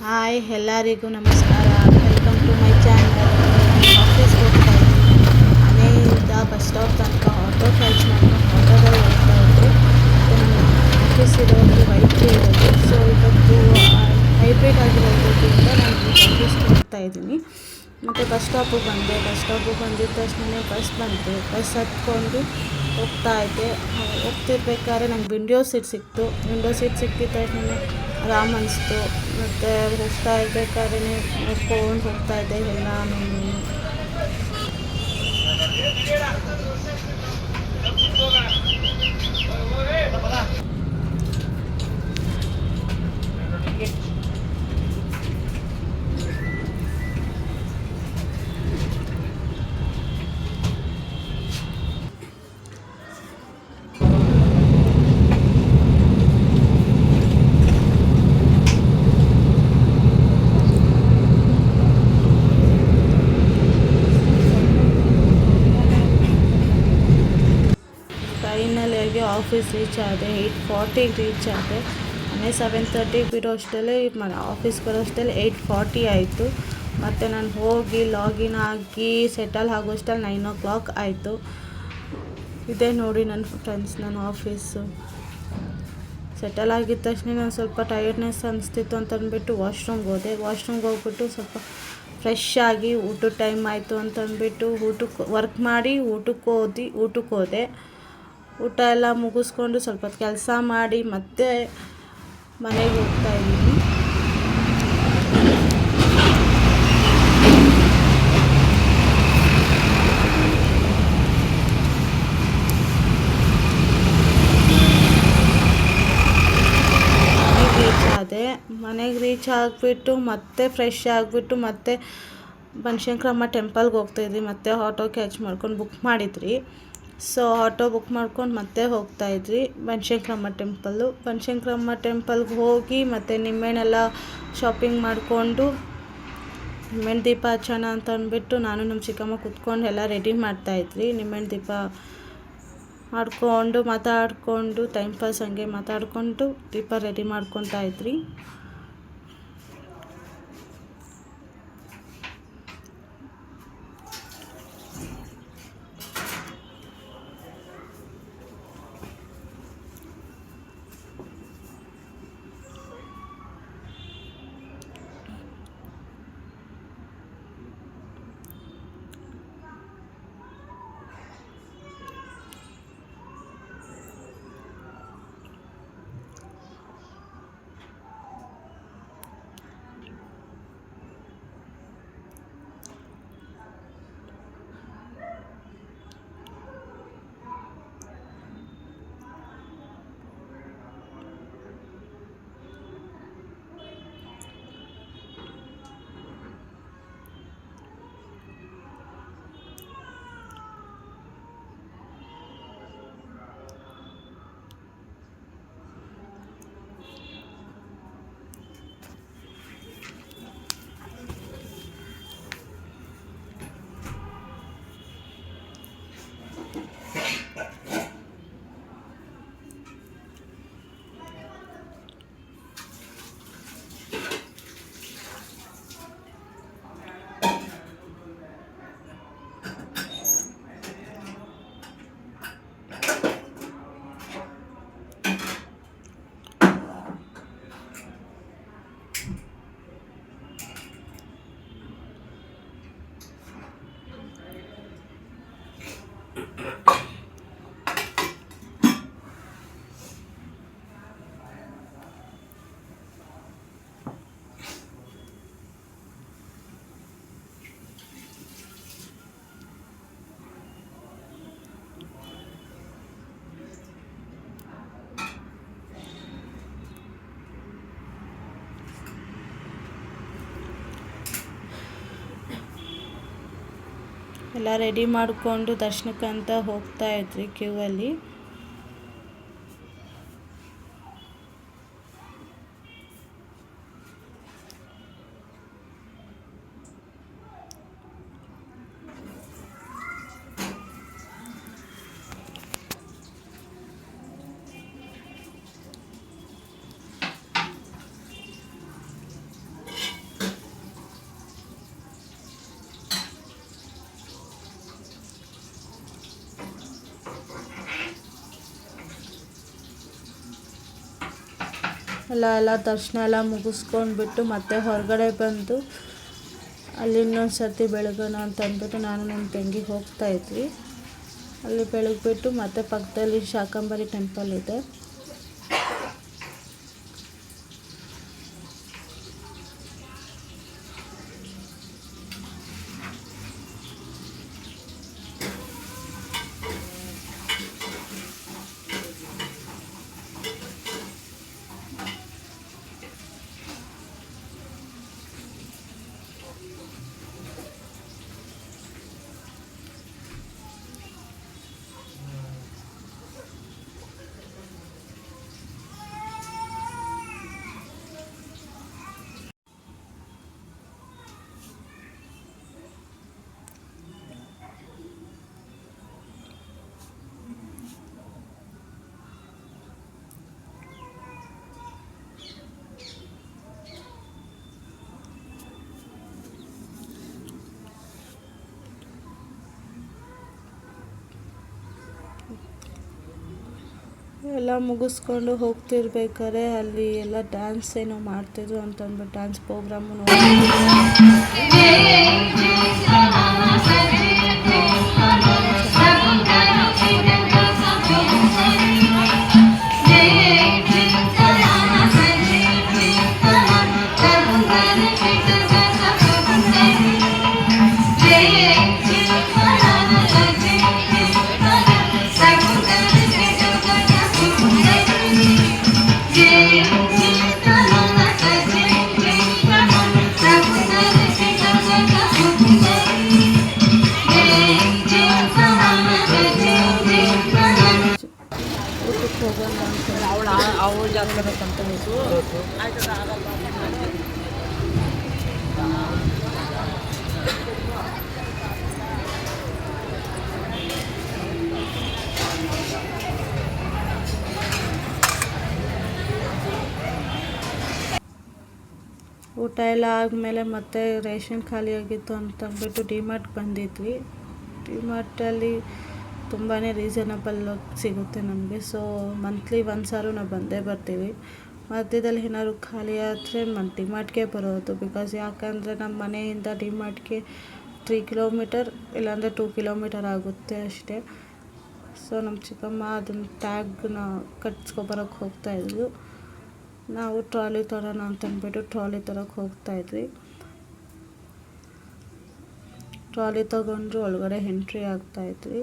Hi ಎಲ್ಲರಿಗೂ ನಮಸ್ಕಾರ. Welcome to my channel. ಆಫೀಸ್ಗೆ ಹೋಗ್ತಾ ಇದ್ದೀನಿ. ಮನೆಯಿಂದ ಬಸ್ ಸ್ಟಾಪ್ ತನಕ ಆಟೋ ಕ್ಯಾಚ್ ಮಾಡ್ಕೊಂಡು ಆಟೋದಲ್ಲಿ ಹೋಗ್ತಾ ಇದ್ದೆ. ಮತ್ತು ನನ್ನ ಆಫೀಸ್ ಇರೋದು ವೈಟ್ಗೆ ಇರೋದು. ಸೊ ಇವತ್ತು ಹೈಬ್ರಿಡ್ ಆಗಿರೋದ್ರಿಂದ ನಾನು ಆಫೀಸ್ಗೆ ಹೋಗ್ತಾ ಇದ್ದೀನಿ. ಮತ್ತು ಬಸ್ ಸ್ಟಾಪಿಗೆ ಬಂದೆ. ಬಸ್ ಸ್ಟಾಪಿಗೆ ಬಂದಿದ್ದ ತಕ್ಷಣ ಬಸ್ ಬಂತು. ಬಸ್ ಹತ್ಕೊಂಡು ಹೋಗ್ತಾ ಇದ್ದೆ. ಹೋಗ್ತಿರ್ಬೇಕಾದ್ರೆ ನಂಗೆ ವಿಂಡೋ ಸೀಟ್ ಸಿಕ್ತು. ವಿಂಡೋ ಸೀಟ್ ಸಿಕ್ಕಿದ ತಕ್ಷಣ ಆರಾಮ್ ಅನಿಸ್ತು. ಮತ್ತು ಹೋಗ್ತಾ ಇರ್ಬೇಕಾದ್ರೆ ನೋಡ್ಕೊಂಡು ಹೋಗ್ತಾ ಇದ್ದೆ ಎಲ್ಲನೂ. ಫೈನಲಿಯಾಗಿ ಆಫೀಸ್ ರೀಚ್ ಆದೆ. 8:40ಗೆ ರೀಚ್ ಆದೆ. ಮನೆ 7:30 ಬಿಡೋ ಅಷ್ಟರಲ್ಲಿ ಆಫೀಸ್ಗೆ ಬರೋ ಅಷ್ಟರಲ್ಲಿ 8:40 ಆಯಿತು. ಮತ್ತು ನಾನು ಹೋಗಿ ಲಾಗಿನ್ ಆಗಿ ಸೆಟಲ್ ಆಗೋಷ್ಟರಲ್ಲಿ 9 ಆಯಿತು. ಇದೇ ನೋಡಿ ನನ್ನ ಫ್ರೆಂಡ್ಸ್ ನನ್ನ ಆಫೀಸು. ಸೆಟಲ್ ಆಗಿದ ತಕ್ಷಣ ನಾನು ಸ್ವಲ್ಪ ಟಯರ್ಡ್ನೆಸ್ ಅನಿಸ್ತಿತ್ತು ಅಂತ ಅಂದ್ಬಿಟ್ಟು ವಾಶ್ರೂಮ್ಗೆ ಹೋದೆ. ವಾಶ್ರೂಮ್ಗೆ ಹೋಗ್ಬಿಟ್ಟು ಸ್ವಲ್ಪ ಫ್ರೆಶ್ ಆಗಿ ಊಟದ ಟೈಮ್ ಆಯಿತು ಅಂತ ಅಂದ್ಬಿಟ್ಟು ವರ್ಕ್ ಮಾಡಿ ಊಟಕ್ಕೆ ಹೋದೆ. ಊಟ ಎಲ್ಲ ಮುಗಿಸ್ಕೊಂಡು ಸ್ವಲ್ಪ ಕೆಲಸ ಮಾಡಿ ಮತ್ತೆ ಮನೆಗೆ ಹೋಗ್ತಾ ಇದ್ದೀನಿ. ಮನೆಗೆ ರೀಚ್ ಆಗಿಬಿಟ್ಟು ಮತ್ತೆ ಫ್ರೆಶ್ ಆಗಿಬಿಟ್ಟು ಮತ್ತೆ ಬನಶಂಕರಮ್ಮ ಟೆಂಪಲ್ಗೆ ಹೋಗ್ತಾಯಿದ್ವಿ. ಮತ್ತೆ ಆಟೋ ಕ್ಯಾಚ್ ಮಾಡ್ಕೊಂಡು ಬುಕ್ ಮಾಡಿದ್ರಿ. ಸೊ ಆಟೋ ಬುಕ್ ಮಾಡ್ಕೊಂಡು ಮತ್ತೆ ಹೋಗ್ತಾಯಿದ್ವಿ ಬನಶಂಕರಮ್ಮ ಟೆಂಪಲ್ಗೆ ಹೋಗಿ ಮತ್ತು ನಿಂಬೆಹಣ್ಣೆಲ್ಲ ಶಾಪಿಂಗ್ ಮಾಡಿಕೊಂಡು ನಿಂಬೆಹಣ್ಣು ದೀಪ ಹಚ್ಚೋಣ ಅಂತ ಅಂದ್ಬಿಟ್ಟು ನಾನು ನಮ್ಮ ಚಿಕ್ಕಮ್ಮ ಕೂತ್ಕೊಂಡು ಎಲ್ಲ ರೆಡಿ ಮಾಡ್ತಾಯಿದ್ವಿ. ನಿಂಬೆಹಣ್ಣು ದೀಪ ಮಾತಾಡಿಕೊಂಡು ಟೈಮ್ ಪಾಸ್ ಹಂಗೆ ಮಾತಾಡಿಕೊಂಡು ದೀಪ ರೆಡಿ ಮಾಡ್ಕೊತಾ ಇದ್ರಿ. ಎಲ್ಲ ರೆಡಿ ಮಾಡಿಕೊಂಡು ದರ್ಶನಕ್ಕಂತ ಹೋಗ್ತಾ ಇದ್ವಿ ಕ್ಯೂವಲ್ಲಿ. ಎಲ್ಲ ದರ್ಶನ ಎಲ್ಲ ಮುಗಿಸ್ಕೊಂಡ್ಬಿಟ್ಟು ಮತ್ತೆ ಹೊರಗಡೆ ಬಂದು ಅಲ್ಲಿ ಇನ್ನೊಂದು ಸರ್ತಿ ಬೆಳಗೋಣ ಅಂತ ಅಂದ್ಬಿಟ್ಟು ನಾನು ನನ್ನ ತಂಗಿ ಹೋಗ್ತಾಯಿದ್ವಿ. ಅಲ್ಲಿ ಬೆಳಗ್ಬಿಟ್ಟು ಮತ್ತೆ ಪಕ್ಕದಲ್ಲಿ ಶಾಕಂಬರಿ ಟೆಂಪಲ್ ಇದೆ. ಎಲ್ಲ ಮುಗಿಸ್ಕೊಂಡು ಹೋಗ್ತಿರ್ಬೇಕಾದ್ರೆ ಅಲ್ಲಿ ಎಲ್ಲ ಡ್ಯಾನ್ಸ್ ಏನೋ ಮಾಡ್ತಿದ್ರು ಅಂತಂದ್ಬಿಟ್ಟು ಡ್ಯಾನ್ಸ್ ಪ್ರೋಗ್ರಾಮು ಊಟ ಎಲ್ಲ ಆದಮೇಲೆ ಮತ್ತೆ ರೇಷನ್ ಖಾಲಿಯಾಗಿತ್ತು ಅಂತಂದ್ಬಿಟ್ಟು ಡಿಮಾರ್ಟ್ಗೆ ಬಂದಿದ್ವಿ. ಡಿಮಾರ್ಟಲ್ಲಿ ತುಂಬಾ ರೀಸನಬಲ್ ಸಿಗುತ್ತೆ ನಮಗೆ. ಸೊ ಮಂತ್ಲಿ ಒಂದ್ಸಾರು ನಾವು ಬಂದೇ ಬರ್ತೀವಿ. ಮಧ್ಯದಲ್ಲಿ ಏನಾದ್ರು ಖಾಲಿ ಆದರೆ ಡಿಮಾರ್ಟ್ಗೆ ಬರೋದು. ಯಾಕಂದರೆ ನಮ್ಮ ಮನೆಯಿಂದ ಡಿಮಾರ್ಟ್ಗೆ 3 ಕಿಲೋಮೀಟರ್ ಇಲ್ಲಾಂದರೆ 2 ಕಿಲೋಮೀಟರ್ ಆಗುತ್ತೆ ಅಷ್ಟೇ. ಸೊ ನಮ್ಮ ಚಿಕ್ಕಮ್ಮ ಅದನ್ನ ಟ್ಯಾಗ್ನ ಕಟ್ಸ್ಕೊಬರೋಕ್ಕೆ ಹೋಗ್ತಾಯಿದ್ರು. ನಾವು ಟ್ರಾಲಿ ತರೋಣ ಅಂತಂದ್ಬಿಟ್ಟು ಟ್ರಾಲಿ ತರೋಕ್ಕೆ ಹೋಗ್ತಾಯಿದ್ವಿ. ಟ್ರಾಲಿ ತೊಗೊಂಡ್ರು ಒಳಗಡೆ ಎಂಟ್ರಿ ಆಗ್ತಾಯಿದ್ವಿ.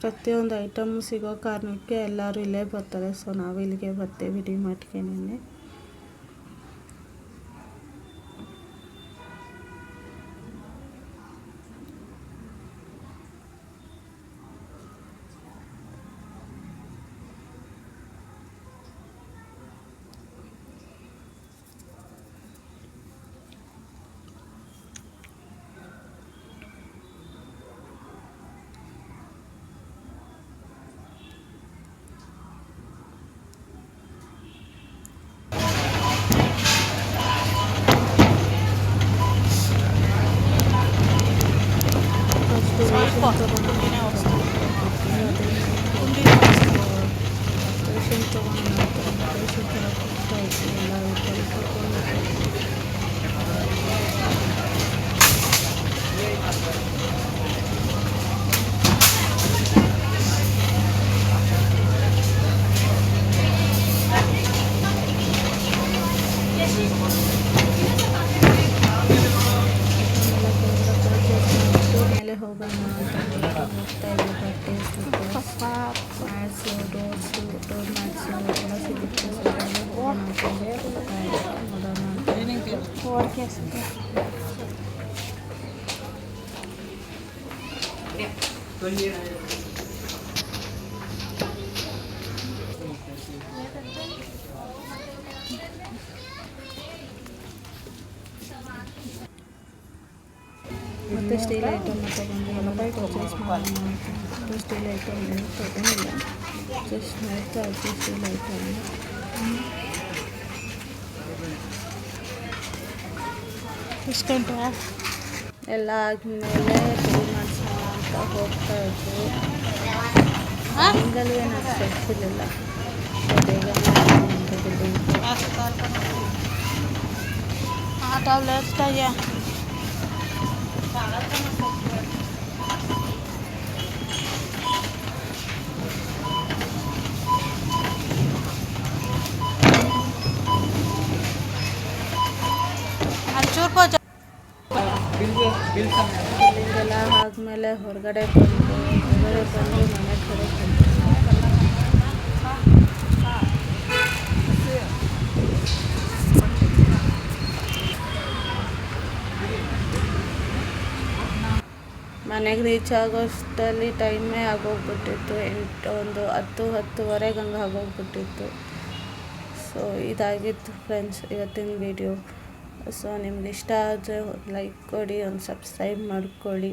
ಪ್ರತಿಯೊಂದು ಐಟಮ್ ಸಿಗೋ ಕಾರಣಕ್ಕೆ ಎಲ್ಲರೂ ಇಲ್ಲೇ ಬರ್ತಾರೆ. ಸೊ ನಾವು ಇಲ್ಲಿಗೆ ಬರ್ತೀವಿ ಡಿಮಾರ್ಟ್ಗೆ. ನಿನ್ನೆ ಮೇಲೆ ಹೋಗೋಣ ಅಂತ ಹೋಗ್ತಾ ಇದ್ವಿ. ಬಟ್ಟೆ, ಸ್ಲಿಪ್ಪರ್ಸ್, ಮ್ಯಾಟ್ಸು, ಡೋರ್ ಮ್ಯಾಟ್ಸು ಎಲ್ಲ ಸಿಗುತ್ತೆ. ನೋಡೋಣ ಮತ್ತು ಸ್ಟೀಲ್ ಐಟಮ್ ತೊಗೊಂಡು ಎಲ್ಲ ಪರ್ಚೇಸ್ ಮಾಡೋಣ ಅಂತ. ಸ್ಟೀಲ್ ಐಟಮ್ ಏನು ತೊಗೊಂಡಿಲ್ಲ, ಜಸ್ಟ್ ನೋಡ್ತಾ ಇದ್ವಿ ಸ್ಟೀಲ್ ಐಟಮ್. ಇಷ್ಟಂತ ಎಲ್ಲ ಆದಮೇಲೆ ರೆಡಿ ಮಾಡಿಸೋಣ ಅಂತ ಹೋಗ್ತಾ ಇದ್ವಿ. ಹಿಂಗಲ್ಲೂ ಏನು ಸಿಗ್ತಿರ್ಲಿಲ್ಲ. ಸೊ ಬೇಗನೆ ಇಲ್ಲಿಂದೆಲ್ಲ ಆದಮೇಲೆ ಹೊರಗಡೆ ಬಂದು ಮನೆ ಕಡೆ ಬಂದು ಮನೆಗೆ ರೀಚ್ ಆಗೋಷ್ಟರಲ್ಲಿ ಟೈಮೇ ಆಗೋಗ್ಬಿಟ್ಟಿತ್ತು, ಒಂದು 10-10:30 ಹಂಗೆ ಆಗೋಗ್ಬಿಟ್ಟಿತ್ತು. ಸೊ ಇದಾಗಿತ್ತು ಫ್ರೆಂಡ್ಸ್ ಇವತ್ತಿನ ವಿಡಿಯೋ. ಸೊ ನಿಮ್ಗೆ ಇಷ್ಟ ಆದರೆ ಲೈಕ್ ಕೊಡಿ, ಒಂದು ಸಬ್ಸ್ಕ್ರೈಬ್ ಮಾಡ್ಕೊಳ್ಳಿ.